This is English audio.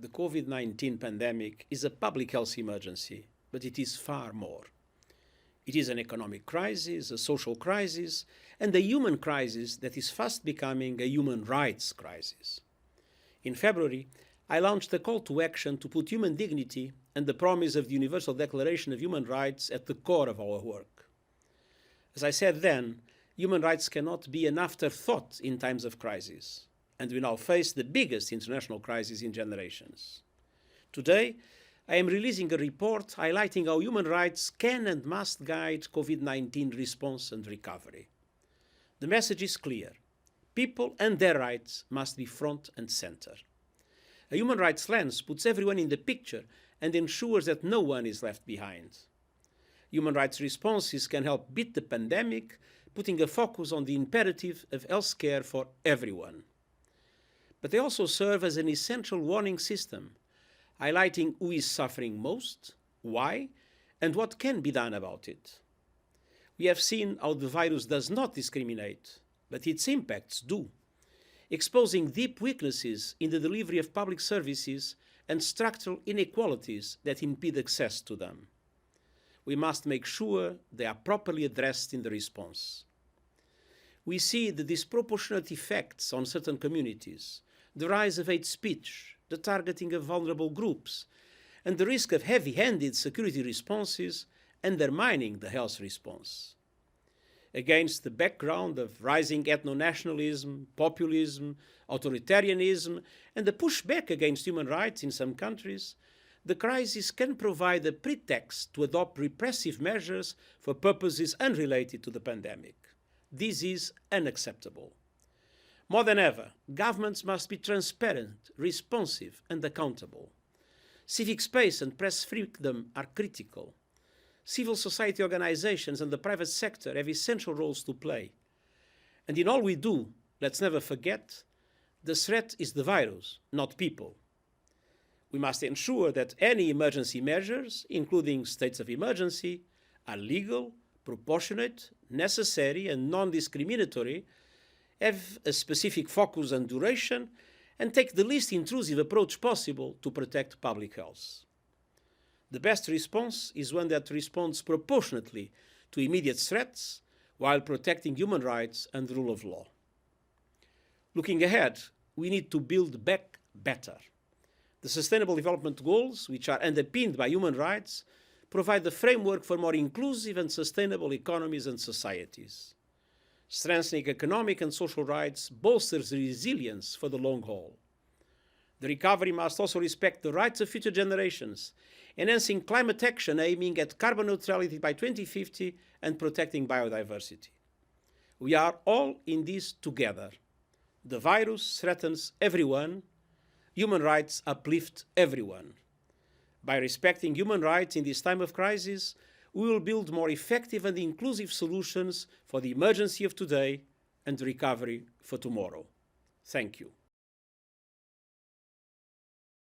The COVID-19 pandemic is a public health emergency, but it is far more. It is an economic crisis, a social crisis, and a human crisis that is fast becoming a human rights crisis. In February, I launched a call to action to put human dignity and the promise of the Universal Declaration of Human Rights at the core of our work. As I said then, human rights cannot be an afterthought in times of crisis, and we now face the biggest international crisis in generations. Today, I am releasing a report highlighting how human rights can and must guide COVID-19 response and recovery. The message is clear. People and their rights must be front and center. A human rights lens puts everyone in the picture and ensures that no one is left behind. Human rights responses can help beat the pandemic, putting a focus on the imperative of health care for everyone. But they also serve as an essential warning system, highlighting who is suffering most, why, and what can be done about it. We have seen how the virus does not discriminate, but its impacts do, exposing deep weaknesses in the delivery of public services and structural inequalities that impede access to them. We must make sure they are properly addressed in the response. We see the disproportionate effects on certain communities, the rise of hate speech, the targeting of vulnerable groups, and the risk of heavy-handed security responses undermining the health response. Against the background of rising ethno-nationalism, populism, authoritarianism, and the pushback against human rights in some countries, the crisis can provide a pretext to adopt repressive measures for purposes unrelated to the pandemic. This is unacceptable. More than ever, governments must be transparent, responsive, and accountable. Civic space and press freedom are critical. Civil society organizations and the private sector have essential roles to play. And in all we do, let's never forget, the threat is the virus, not people. We must ensure that any emergency measures, including states of emergency, are legal, proportionate, necessary, and non-discriminatory, have a specific focus and duration, and take the least intrusive approach possible to protect public health. The best response is one that responds proportionately to immediate threats while protecting human rights and the rule of law. Looking ahead, we need to build back better. The Sustainable Development Goals, which are underpinned by human rights, provide the framework for more inclusive and sustainable economies and societies. Strengthening economic and social rights bolsters resilience for the long haul. The recovery must also respect the rights of future generations, enhancing climate action aiming at carbon neutrality by 2050 and protecting biodiversity. We are all in this together. The virus threatens everyone. Human rights uplift everyone. By respecting human rights in this time of crisis, we will build more effective and inclusive solutions for the emergency of today and the recovery for tomorrow. Thank you.